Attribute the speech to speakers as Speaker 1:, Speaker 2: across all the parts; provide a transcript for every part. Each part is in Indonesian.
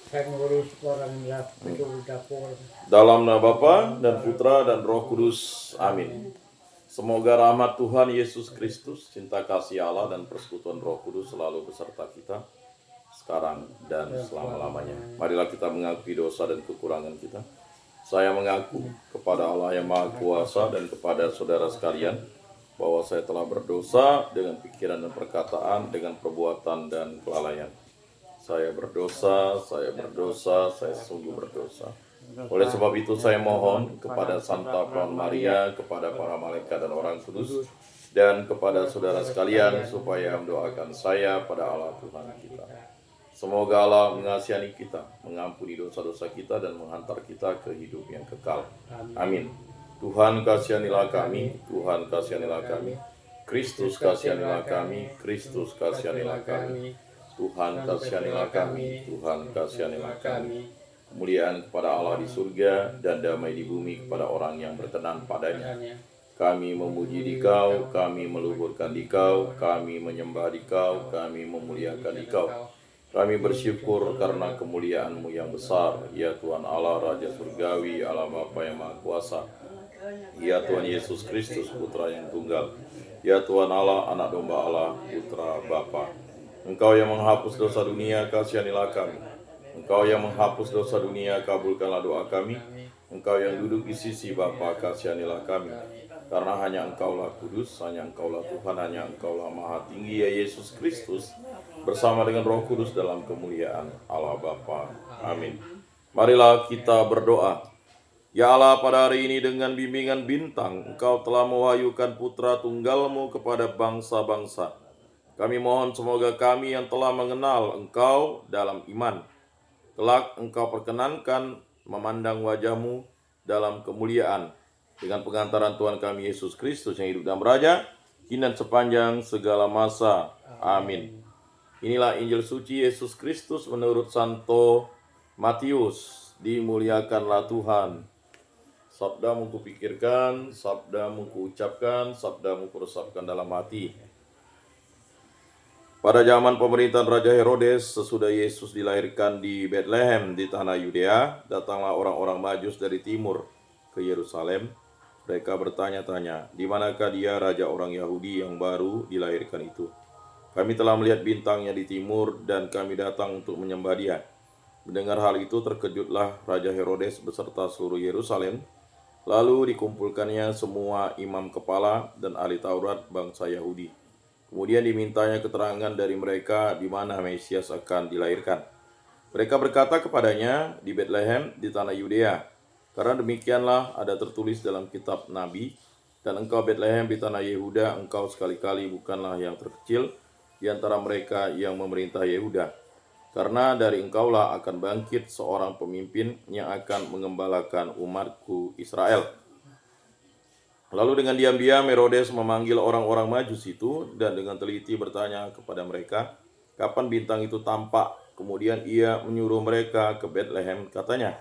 Speaker 1: pengurus orang dapur dapur.
Speaker 2: Dalam nama Bapa dan Putra dan Roh Kudus. Amin. Semoga rahmat Tuhan Yesus Kristus, cinta kasih Allah dan persekutuan Roh Kudus selalu beserta kita sekarang dan selama-lamanya. Marilah kita mengakui dosa dan kekurangan kita. Saya mengaku kepada Allah yang Maha Kuasa dan kepada saudara sekalian bahwa saya telah berdosa dengan pikiran dan perkataan, dengan perbuatan dan kelalaian. Saya berdosa, saya sungguh berdosa. Oleh sebab itu saya mohon kepada Santa Perawan Maria, kepada para malaikat dan orang kudus, dan kepada saudara sekalian supaya mendoakan saya pada Allah Tuhan kita. Semoga Allah mengasihani kita, mengampuni dosa-dosa kita dan menghantar kita ke hidup yang kekal. Amin. Tuhan kasihanilah kami, Tuhan kasihanilah kami. Kristus kasihanilah kami, Kristus kasihanilah kami. Tuhan kasihanilah kami, Tuhan kasihanilah kami. Kemuliaan kepada Allah di surga dan damai di bumi kepada orang yang berkenan padanya. Kami memuji Dikau, kami meluhurkan Dikau, kami menyembah Dikau, kami memuliakan Dikau. Kami bersyukur karena kemuliaan-Mu yang besar, ya Tuhan Allah Raja Surgawi, Allah Bapa yang Maha Kuasa. Ya Tuhan Yesus Kristus, Putra yang tunggal. Ya Tuhan Allah, Anak Domba Allah, Putra Bapa. Engkau yang menghapus dosa dunia, kasihanilah kami. Engkau yang menghapus dosa dunia, kabulkanlah doa kami. Engkau yang duduk di sisi Bapa, kasihanilah kami. Karena hanya Engkaulah kudus, hanya Engkaulah Tuhan, hanya Engkaulah Maha Tinggi, ya Yesus Kristus, bersama dengan Roh Kudus dalam kemuliaan Allah Bapa. Amin. Marilah kita berdoa. Ya Allah, pada hari ini dengan bimbingan bintang, Engkau telah mewahyukan Putra Tunggal-Mu kepada bangsa-bangsa. Kami mohon semoga kami yang telah mengenal Engkau dalam iman, kelak Engkau perkenankan memandang wajah-Mu dalam kemuliaan dengan pengantaran Tuhan kami Yesus Kristus yang hidup dan beraja, kini dan sepanjang segala masa. Amin. Inilah Injil suci Yesus Kristus menurut Santo Matius. Dimuliakanlah Tuhan. Sabdamu kupikirkan, sabdamu kuucapkan, sabdamu kuresapkan dalam hati. Pada zaman pemerintahan Raja Herodes, sesudah Yesus dilahirkan di Bethlehem di tanah Yudea, datanglah orang-orang Majus dari timur ke Yerusalem. Mereka bertanya-tanya, di manakah dia Raja orang Yahudi yang baru dilahirkan itu? Kami telah melihat bintangnya di timur dan kami datang untuk menyembah dia. Mendengar hal itu terkejutlah Raja Herodes beserta seluruh Yerusalem. Lalu dikumpulkannya semua imam kepala dan ahli Taurat bangsa Yahudi. Kemudian dimintanya keterangan dari mereka di mana Mesias akan dilahirkan. Mereka berkata kepadanya, di Bethlehem di tanah Yudea. Karena demikianlah ada tertulis dalam kitab Nabi, dan engkau Bethlehem di tanah Yehuda, engkau sekali-kali bukanlah yang terkecil di antara mereka yang memerintah Yehuda. Karena dari engkaulah akan bangkit seorang pemimpin yang akan mengembalakan umatku Israel. Lalu dengan diam-diam Herodes memanggil orang-orang Majus itu dan dengan teliti bertanya kepada mereka, kapan bintang itu tampak? Kemudian ia menyuruh mereka ke Bethlehem, katanya,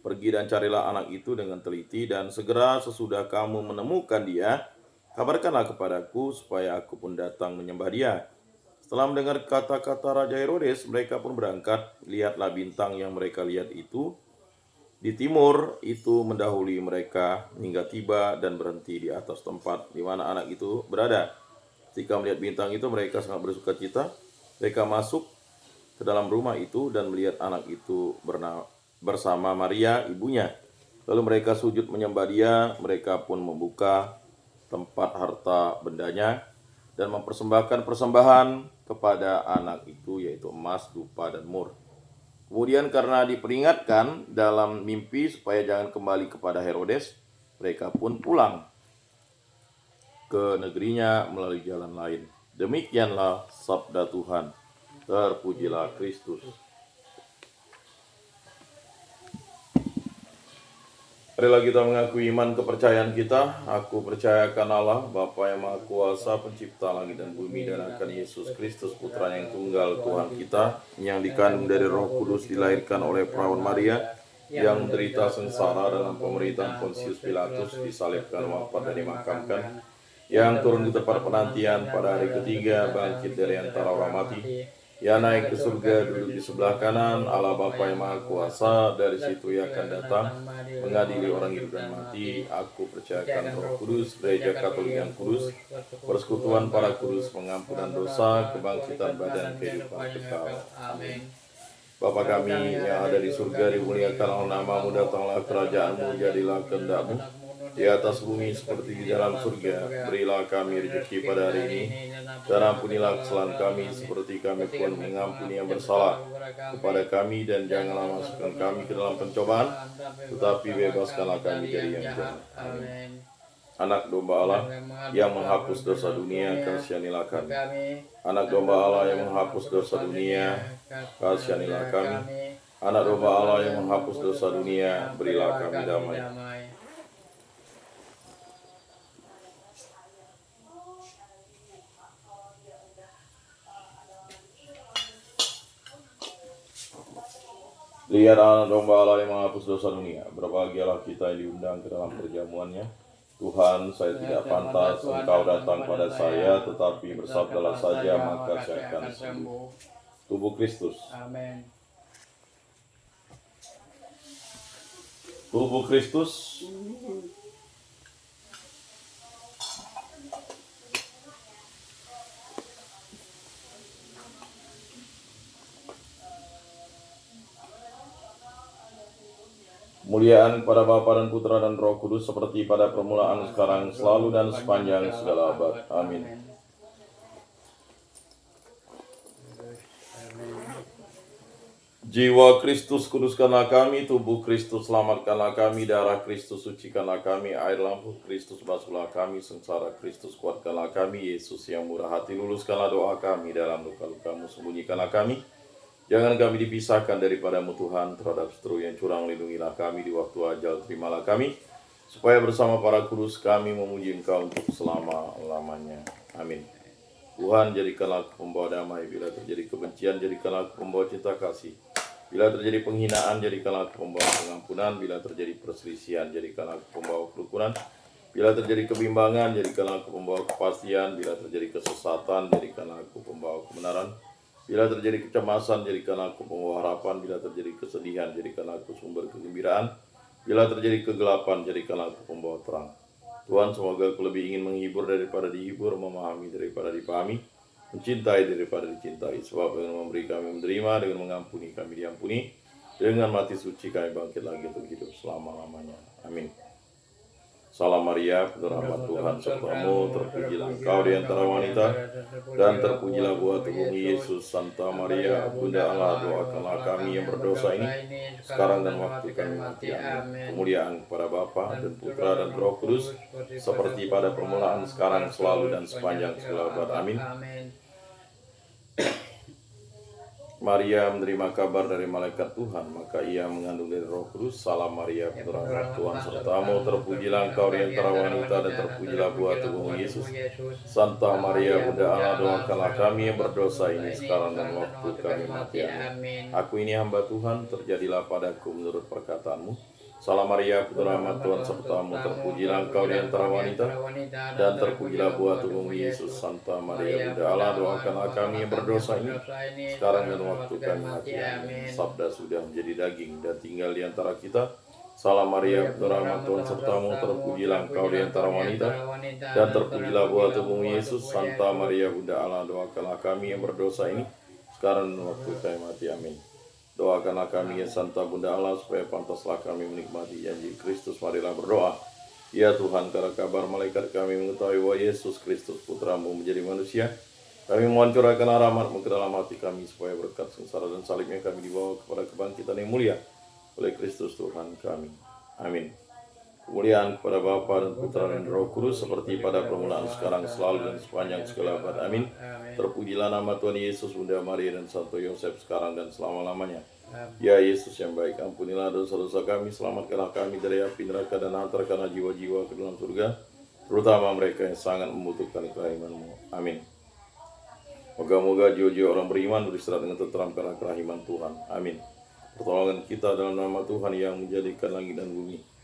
Speaker 2: pergi dan carilah anak itu dengan teliti dan segera sesudah kamu menemukan dia, kabarkanlah kepadaku supaya aku pun datang menyembah dia. Setelah mendengar kata-kata Raja Herodes, mereka pun berangkat. Lihatlah bintang yang mereka lihat itu di timur itu mendahului mereka hingga tiba dan berhenti di atas tempat di mana anak itu berada. Ketika melihat bintang itu mereka sangat bersuka cita. Mereka masuk ke dalam rumah itu dan melihat anak itu bersama Maria ibunya. Lalu mereka sujud menyembah dia. Mereka pun membuka tempat harta bendanya dan mempersembahkan persembahan kepada anak itu, yaitu emas, dupa, dan mur. Kemudian karena diperingatkan dalam mimpi supaya jangan kembali kepada Herodes, mereka pun pulang ke negerinya melalui jalan lain. Demikianlah sabda Tuhan. Terpujilah Kristus. Marilah kita mengakui iman kepercayaan kita. Aku percayakan Allah, Bapa yang Maha Kuasa, pencipta langit dan bumi, dan akan Yesus Kristus, Putra yang tunggal Tuhan kita, yang dikandung dari Roh Kudus, dilahirkan oleh perawan Maria, yang menderita sengsara dalam pemerintahan Pontius Pilatus, disalibkan, wafat dan dimakamkan, yang turun di tempat penantian pada hari ketiga, bangkit dari antara orang mati, Ia naik ke surga, duduk di sebelah kanan Allah Bapa yang Maha Kuasa. Dari situ ia akan datang mengadili orang hidup dan mati. Aku percayakan Roh Kudus, gereja Katolik yang kudus, persekutuan para kudus, pengampunan dosa, kebangkitan badan, kehidupan kekal. Amin. Bapa kami yang ada di surga, dimuliakanlah namamu, datanglah kerajaanmu, jadilah kehendakmu di atas bumi seperti di dalam surga. Berilah kami rezeki pada hari ini, dan ampunilah kesalahan kami seperti kami pun mengampuni yang bersalah kepada kami, dan janganlah masukkan kami ke dalam pencobaan, tetapi bebaskanlah kami dari yang jahat. Amin. Anak domba Allah yang menghapus dosa dunia, kasihanilah kami. Anak domba Allah yang menghapus dosa dunia, kasihanilah kami. Anak domba Allah yang menghapus dosa dunia, berilah kami damai. Lihat anak domba Allah yang menghapus dosa dunia. Berbahagialah kita yang diundang ke dalam perjamuannya. Tuhan, saya tidak pantas Engkau datang pada saya, tetapi bersabdalah saja maka saya akan sembuh. Tubuh Kristus. Amin. Tubuh Kristus. Kemuliaan kepada Bapa dan Putra dan Roh Kudus seperti pada permulaan, sekarang, selalu, dan sepanjang segala abad. Amin. Jiwa Kristus kuduskanlah kami, tubuh Kristus selamatkanlah kami, darah Kristus sucikanlah kami, air lampu Kristus basuhlah kami, sengsara Kristus kuatkanlah kami, Yesus yang murah hati luluskanlah doa kami, dalam luka-lukamu sembunyikanlah kami. Jangan kami dipisahkan daripadamu Tuhan, terhadap seteru yang curang lindungilah kami, di waktu ajal terimalah kami, supaya bersama para kudus kami memuji Engkau untuk selama-lamanya. Amin. Tuhan, jadikanlah aku pembawa damai, bila terjadi kebencian jadikanlah aku pembawa cinta kasih, bila terjadi penghinaan jadikanlah aku pembawa pengampunan, bila terjadi perselisihan jadikanlah aku pembawa kerukunan, bila terjadi kebimbangan jadikanlah aku pembawa kepastian, bila terjadi kesesatan jadikanlah aku pembawa kebenaran, bila terjadi kecemasan, jadikanlah aku pembawa harapan. Bila terjadi kesedihan, jadikanlah aku sumber kegembiraan. Bila terjadi kegelapan, jadikanlah aku pembawa terang. Tuhan, semoga aku lebih ingin menghibur daripada dihibur, memahami daripada dipahami, mencintai daripada dicintai. Sebab dengan memberi kami menerima, dengan mengampuni kami diampuni, dengan mati suci kami bangkit lagi untuk hidup selama-lamanya. Amin. Salam Maria, penuh rahmat Tuhan sertamu, terpujilah engkau di antara wanita, dan terpujilah buah tubuhmu Yesus. Santa Maria, Bunda Allah, doakanlah kami yang berdosa ini, sekarang dan waktu kami mati. Amin. Kemuliaan kepada Bapa dan Putra dan Roh Kudus, seperti pada permulaan, sekarang, selalu, dan sepanjang segala abad. Amin. Maria menerima kabar dari malaikat Tuhan, maka ia mengandung dari Roh Kudus. Salam Maria, penuh rahmat Tuhan sertamu, terpujilah engkau di antara wanita, dan terpujilah buah tubuhmu Yesus. Santa Maria, Bunda Allah, doakanlah kami yang berdosa ini, sekarang dan waktu kami mati. Amin. Aku ini hamba Tuhan, terjadilah padaku menurut perkataanmu. Salam Maria, penuh rahmat Tuhan sertamu, terpujilah engkau di antara wanita, dan terpujilah buah tubuhmu Yesus. Santa Maria, Bunda Allah, doakanlah kami yang berdosa ini, sekarang dan waktu kami mati. Amin. Sabda sudah menjadi daging dan tinggal di antara kita. Salam Maria, penuh rahmat Tuhan sertamu, terpujilah engkau di antara wanita, dan terpujilah buah tubuhmu Yesus. Santa Maria, Bunda Allah, doakanlah kami yang berdosa ini, sekarang dan waktu kami mati. Amin. Doakanlah kami ya Santa Bunda Allah, supaya pantaslah kami menikmati janji Kristus. Marilah berdoa. Ya Tuhan, karena kabar malaikat kami mengetahui bahwa Yesus Kristus Putramu menjadi manusia, kami mohon curahkan rahmat-Mu ke dalam hati kami, supaya berkat sengsara dan salibnya kami dibawa kepada kebangkitan yang mulia oleh Kristus Tuhan kami. Amin. Kemuliaan kepada Bapa dan Putra dan Roh Kudus, seperti pada permulaan, sekarang, selalu, dan sepanjang segala abad. Amin. Terpujilah nama Tuhan Yesus, Bunda Maria, dan Santo Yosef, sekarang dan selama-lamanya. Ya Yesus yang baik, ampunilah dosa-dosa kami, selamatkanlah kami dari api neraka, dan hantarkanlah jiwa-jiwa ke dalam surga, terutama mereka yang sangat membutuhkan kerahiman-Mu. Amin. Moga-moga jiwa-jiwa orang beriman beristirahat dengan tenteram karena kerahiman Tuhan. Amin. Pertolongan kita dalam nama Tuhan yang menjadikan langit dan bumi.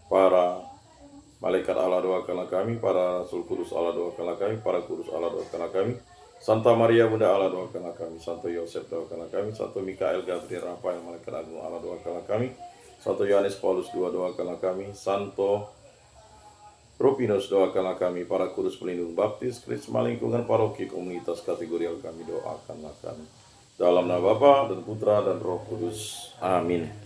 Speaker 2: Para malaikat Allah, doakanlah kami. Para rasul kudus Allah, doakanlah kami. Para kudus Allah, doakanlah kami. Santa Maria Bunda Allah, doakanlah kami. Santo Yosef, doakanlah kami. Santo Mikael, Gabriel, Rafael, Malaikat Agung Allah, doakanlah kami. Santo Yohanes Paulus II, doakanlah kami. Santo Rupinus, doakanlah kami. Para kudus pelindung baptis, Krisma lingkungan paroki, komunitas kategorial kami, doakanlah kami. Dalam nama Bapa dan Putra dan Roh Kudus. Amin.